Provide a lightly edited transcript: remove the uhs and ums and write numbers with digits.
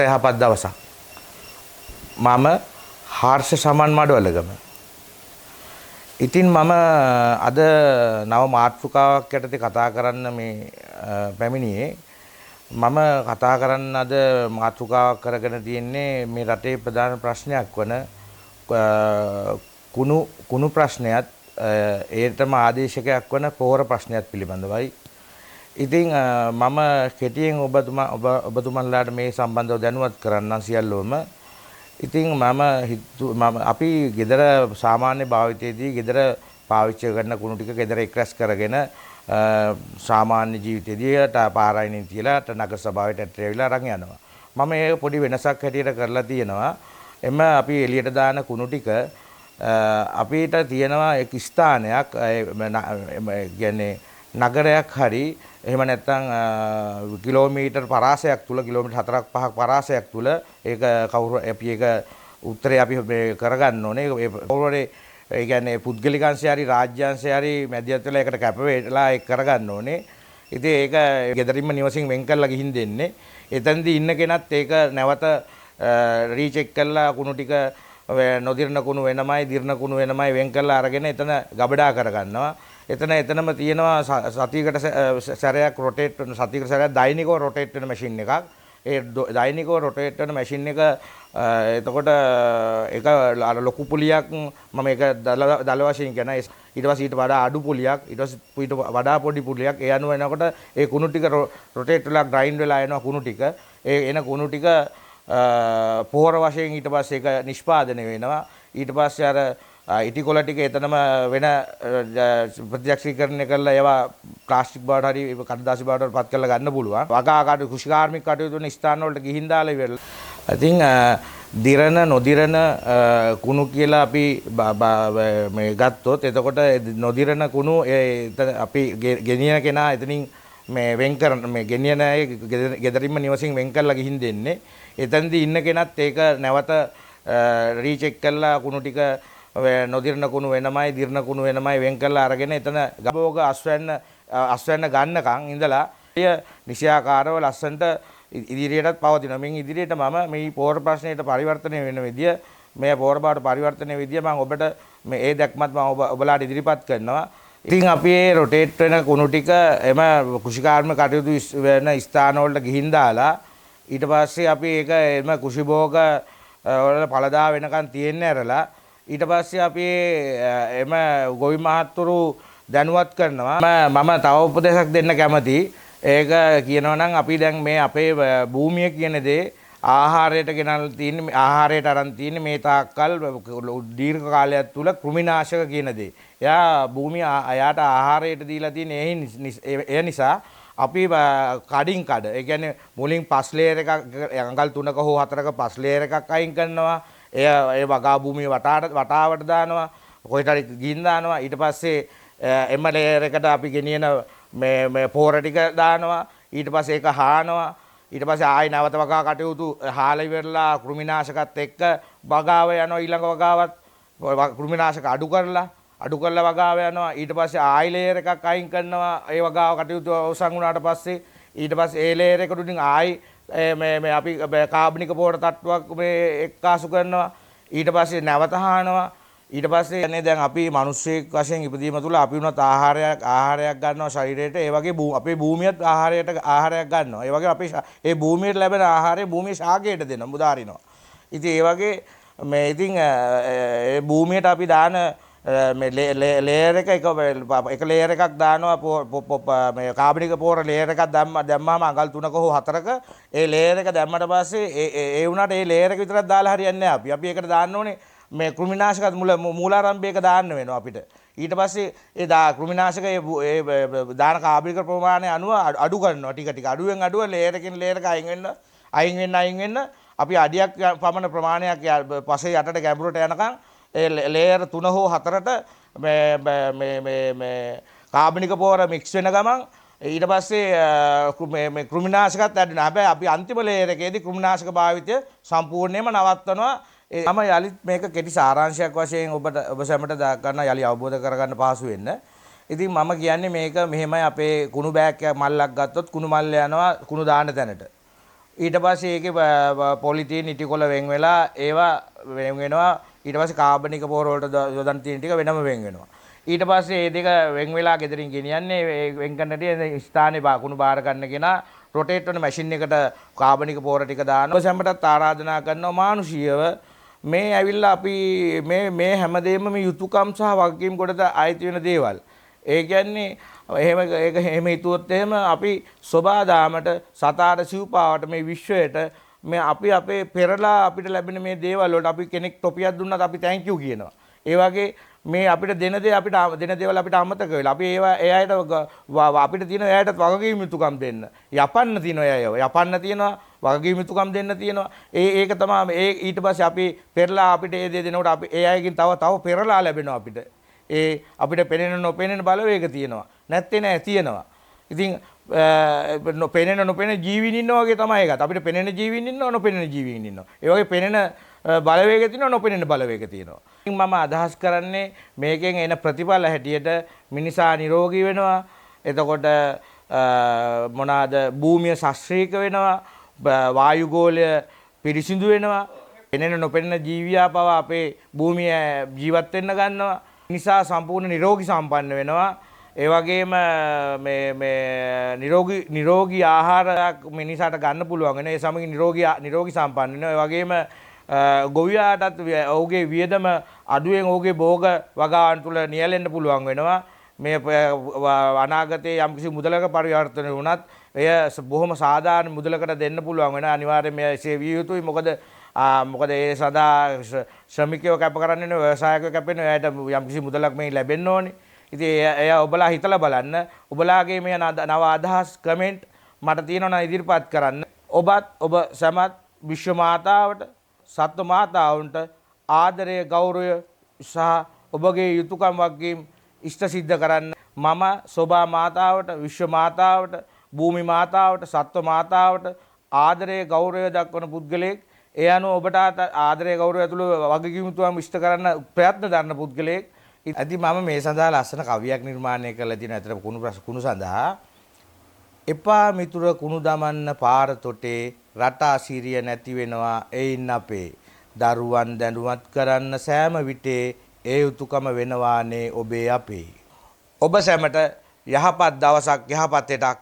හොඳට යහපත් දවසක්. මම හර්ෂ සමන් මඩවලගම. ඉතින් මම අද නව මාතෘකාවක් යටතේ කතා කරන්න මේ පැමිණියේ. මම කතා කරන්න අද මාතෘකාවක් කරගෙන තියෙන්නේ මේ රටේ ප්‍රධාන ප්‍රශ්නයක් වන කුණු ප්‍රශ්නයත් ඒටම ආදේශකයක් වන පොහොර ප්‍රශ්නයත් පිළිබඳවයි. ඉතින් මම කෙටියෙන් ඔබතුමන්ලාට මේ සම්බන්ධව දැනුවත් කරන්නම් සියල්ලෝම. ඉතින් මම අපි ගෙදර සාමාන්‍ය භාවිතයේදී ගෙදර පාවිච්චි කරන කුණු ටික ගෙදර එක්රැස් කරගෙන සාමාන්‍ය ජීවිතයේදී පාරායිනින් තියලා නගර සභාවට ඇටරෙවිලා අරන් යනවා. මම ඒක පොඩි වෙනසක් හැටියට කරලා තියෙනවා. එම අපි එළියට දාන කුණු ටික අපිට තියෙනවා එක් ස්ථානයක් කියන්නේ නගරයක් හරි එහෙම නැත්නම් කිලෝමීටර් පරාසයක් තුල කිලෝමීටර් 4ක් 5ක් පරාසයක් තුල ඒක කවුරු අපි ඒක උත්තරේ අපි මේ කරගන්න ඕනේ. ඒ කවුරුරේ ඒ කියන්නේ පුද්ගලිකංශය හරි රාජ්‍යාංශය හරි මැදිහත් වෙලා ඒකට කැප වෙලා ඒක කරගන්න ඕනේ. ඉතින් ඒක ගෙදරින්ම නිවසින් වෙන් කරලා ගිහින් දෙන්නේ. එතනදී ඉන්න කෙනත් ඒක නැවත රීචෙක් කරලා කුණු ටික නොදිරණ කුණු වෙනමයි දිරණ කුණු වෙනමයි වෙන් කරලා අරගෙන එතන ගබඩා කරගන්නවා. එතනම තියෙනවා සතියකට සැරයක් රොටේට් වෙන සතියකට සැරයක් දෛනිකව රොටේට් වෙන මැෂින් එකක්. ඒ දෛනිකව රොටේට් වෙන මැෂින් එක එතකොට ඒක ලොකු පුලියක් මම ඒක දල වශයෙන් කියන ඊට පස්සේ ඊට වඩා අඩු පුලියක් ඊට පස්සේ ඊට වඩා පොඩි පුලියක් ඒ අනුව එනකොට ඒ කුණු ටික රොටේට් වෙලා ග්‍රයින්ඩ් වෙලා එනවා කුණු ටික. ඒ එන කුණු ටික පොහොර වශයෙන් ඊට පස්සේ ඒක නිෂ්පාදනය වෙනවා. ඊට පස්සේ අර ඉටිකොල ටික එතනම වෙන ප්‍රතික්ෂේපණය කරලා ඒවා ප්ලාස්ටික් බවට හරි කඩදාසි බවට පත් කරලා ගන්න පුළුවන්. වගාකාරී කෘෂිකාර්මික කටයුතු වෙන ස්ථාන වලට ගිහින් දාලා ඉවරලා. ඉතින් දිරණ නොදිරණ කුණු කියලා අපි මේ ගත්තොත් එතකොට නොදිරණ කුණු අපි ගෙනියන කෙනා එතනින් මේ වෙන් කරන මේ ගෙනියන අය ගෙදරින්ම නිවසින් වෙන් කරලා ගිහින් දෙන්නේ. එතනදී ඉන්න කෙනත් ඒක නැවත රීචෙක් කරලා කුණු ටික නොදිරණ කුණු වෙනමයි දිරණ කුණු වෙනමයි වෙන් කරලා අරගෙන එතන ගබෝග අස්වැන්න ගන්නකම් ඉඳලා එය නිශ්‍යාකාරව ලස්සනට ඉදිරියටත් පවතිනවා. මින් ඉදිරියට මම මේ පොහොර ප්‍රශ්නයට පරිවර්තනය වෙන විදිය මේ පොහොර බවට පරිවර්තනය විදිය මම ඔබට මේ ඒ දැක්මත් මම ඔබලාට ඉදිරිපත් කරනවා. ඉතින් අපි මේ රොටේට් වෙන කුණු ටික එම කෘෂිකාර්මික කටයුතු වෙන ස්ථාන වලට ගිහින් දාලා ඊට පස්සේ අපි ඒක එම කෘෂිභෝග වල පළදා වෙනකන් තියෙන්න ඇරලා ඊට පස්සේ අපි එම ගොවි මහත්තුරු දැනුවත් කරනවා. මම තව උපදේශයක් දෙන්න කැමතියි. ඒක කියනවා නම් අපි දැන් මේ අපේ භූමිය කියන දේ ආහාරයට ගෙනල්ලා තියෙන්නේ ආහාරයට අරන් තියෙන්නේ මේ තාක්කල් දීර්ඝ කාලයක් තුල කෘමිනාශක කියන දේ. එයා භූමිය එයාට ආහාරයට දීලා තියෙන ඒ නිසා අපි කඩින් කඩ ඒ කියන්නේ මුලින් පස් ලේයර් එකක් අඟල් 3ක හෝ 4ක පස් ලේයර් එකක් අයින් කරනවා. ඒ වගා භූමිය වටාවට දානවා. කොහෙට හරි ගිහින් දානවා. ඊට පස්සේ එම ලේයර් එකට අපි ගෙනියන මේ පොහොර ටික දානවා. ඊට පස්සේ ඒක හානවා. ඊට පස්සේ ආයි නැවත වගා කටයුතු හාලා ඉවරලා කෘමිනාශකත් එක්ක වගාව යනවා. ඊළඟ වගාවත් කෘමිනාශක අඩු කරලා වගාව යනවා. ඊට පස්සේ ආයි ලේයර් එකක් අයින් කරනවා. ඒ වගාව කටයුතු අවසන් වුණාට පස්සේ ඊට පස්සේ ඒ ලේයර් එකට උඩින් ආයි මේ අපි කාබනික පොහොර තට්ටුවක් මේ එක්කාසු කරනවා. ඊට පස්සේ නැවත හානවා. ඊට පස්සේ යන්නේ දැන් අපි මිනිස්සෙක් වශයෙන් ඉපදීම තුළ අපි උනත් ආහාරයක් ගන්නවා ශරීරයට. ඒ වගේ අපේ භූමියත් ආහාරයක් ගන්නවා. ඒ වගේ අපි ඒ භූමියට ලැබෙන ආහාරය භූමියේ ශාකයට දෙනවා, මුදාරිනවා. ඉතින් ඒ වගේ මේ ඉතින් ඒ භූමියට අපි දාන මේ ලේයර් එක ලේයර් එකක් දානවා මේ කාබනික පොහොර ලේයර් එකක් දැම්මම අඟල් 3ක හෝ 4ක ඒ ලේයර් එක දැම්මට පස්සේ ඒ වුණාට ඒ ලේයර් එක විතරක් දාලා හරියන්නේ නැහැ. අපි ඒකට දාන්න ඕනේ මේ කෘමිනාශකත් මූලාරම්භයක දාන්න වෙනවා අපිට. ඊට පස්සේ ඒ කෘමිනාශක ඒ දාන කාබනික ප්‍රමාණය අනුව අඩු කරනවා ටික අඩුවෙන් අඩුව ලේයර් එකකින් ලේයර් එක අයින් වෙන්න අපි අඩියක් පමණ ප්‍රමාණයක් පස්සේ යටට ගැඹුරට යනකම් ඒ ලේයර් 3 හෝ 4ට මේ කාබනික පොහොර මික්ස් වෙන ගමන් ඊට පස්සේ මේ කෘමිනාශකත් ඇඩෙනවා. හැබැයි අපි අන්තිම ලේයර් එකේදී කෘමිනාශක භාවිතය සම්පූර්ණයෙන්ම නවත්තනවා. මම යලිත් මේක කෙටි සාරාංශයක් වශයෙන් ඔබ සැමට ගන්න යලි අවබෝධ කරගන්න පහසු වෙන්න. ඉතින් මම කියන්නේ මේක මෙහෙමයි අපේ කුණු බෑග් එකක් මල්ලක් ගත්තොත් කුණු මල්ල යනවා කුණු දාන්න තැනට. ඊට පස්සේ ඒකේ පොලිතීන් ඉටිකොල වෙන් වෙලා ඒවා වෙන් වෙනවා. ඊට පස්සේ කාබනික පොහොර වලට යොදන්න තියෙන ටික වෙනම වෙන් වෙනවා. ඊට පස්සේ මේ දෙක වෙන් වෙලා ගෙදරින් ගෙනියන්නේ වෙන් කරන ටික ස්ථානේ කුණු බාර ගන්න කෙනා රොටේට් වෙන මැෂින් එකට කාබනික පොහොර ටික දානවා. සම්මතත් ආරාධනා කරනවා මානුෂීයව මේ ඇවිල්ලා අපි මේ හැමදේම මේ යුතුයකම් සහ වගකීම් කොටද ආйти වෙන දේවල්. ඒ කියන්නේ එහෙම හිතුවොත් එහෙම අපි සබාදාමට සතාට සිව්පාවට මේ විශ්වයට මේ අපි අපේ පෙරලා අපිට ලැබෙන මේ දේවල් වලට අපි කෙනෙක් ටොපියක් දුන්නත් අපි තැන්ක් යූ කියනවා. ඒ වගේ මේ අපිට දෙන දේවල් අපිට අමතක වෙලා අපි ඒවා එයාට අපිට තියෙන එයාටත් වගකීම් යුතුයකම් දෙන්න. යපන්න තියෙනවා එයාව. යපන්න තියෙනවා වගකීම් යුතුයකම් දෙන්න තියෙනවා. ඒක තමයි ඊට පස්සේ අපි පෙරලා අපිට ඒ දේ දෙනකොට අපි ඒ අයගෙන් තව පෙරලා ලැබෙනවා අපිට. අපිට පෙනෙන නොපෙනෙන බලවේග තියෙනවා. නැත්තේ නෑ තියෙනවා. ඉතින් පෙනෙන නොපෙනෙන ජීවීන් ඉන්නවා වගේ තමයි ඒකත්. අපිට පෙනෙන ජීවීන් ඉන්නවා නොපෙනෙන ජීවීන් ඉන්නවා. ඒ වගේ පෙනෙන බලවේග තියෙනවා නොපෙනෙන බලවේග තියෙනවා. ඉතින් මම අදහස් කරන්නේ මේකෙන් එන ප්‍රතිඵල හැටියට මිනිසා නිරෝගී වෙනවා. එතකොට මොනවාද භූමිය ශාස්ත්‍රීය වෙනවා. වායුගෝලය පිරිසිදු වෙනවා. පෙනෙන නොපෙනෙන ජීවියා පවා අපේ භූමිය ජීවත් වෙන්න ගන්නවා. නිසා සම්පූර්ණ නිරෝගී සම්පන්න වෙනවා. ඒ වගේම මේ නිරෝගී ආහාරයක් මිනිසාට ගන්න පුළුවන් වෙන. ඒ සමග නිරෝගී සම්පන්න වෙනවා. ඒ වගේම ගොවියාටත් ඔහුගේ වියදම අඩුවෙන් ඔහුගේ භෝග වගාවන් තුල නියැලෙන්න පුළුවන් වෙනවා. මේ අනාගතයේ යම්කිසි මුදලක පරිවර්තන වුණත් එය බොහොම සාධාරණ මුදලකට දෙන්න පුළුවන් වෙනවා. අනිවාර්යයෙන් මේ සේවිය යුතුයි. මොකද ඒ සදා ශ්‍රමිකයෝ කැප කරන්නේ නේ ව්‍යවසායකයෝ කැපෙන්නේ. එයාට යම්කිසි මුදලක් මේ ලැබෙන්න ඕනේ. ඉතින් එයා ඔබලා හිතලා බලන්න. ඔබලාගේ මේ නව අදහස් කමෙන්ට් මට තියෙනවා නම් ඉදිරිපත් කරන්න. ඔබත් ඔබ සමත් විශ්ව මාතාවට සත්ව මාතාවුන්ට ආදරය ගෞරවය සහ ඔබගේ යුතුයකම් වගකීම් ඉෂ්ට සිද්ධ කරන්න. මම සෝබා මාතාවට විශ්ව මාතාවට භූමි මාතාවට සත්ව මාතාවට ආදරය ගෞරවය දක්වන පුද්ගලයෙක්. ඒ අනුව ඔබට ආදරය ගෞරවය ඇතුළු වගකීම් යුතුයකම් ඉෂ්ට කරන්න ප්‍රයත්න දරන පුද්ගලයෙක්. ඇති මම මේ සඳහා ලස්සන කවියක් නිර්මාණය කරලා තියෙනවා. ඇත්තට කුණු සඳහා එපා මිතුර කුණු දමන්න පාර තොටේ රට අසිරිය නැති වෙනවා එයින් අපේ දරුවන් දැනුවත් කරන්න සෑම විටේ ඒ යුතුයකම වෙනවානේ ඔබේ අපේ. ඔබ සැමට යහපත් දවසක් යහපත් එකක්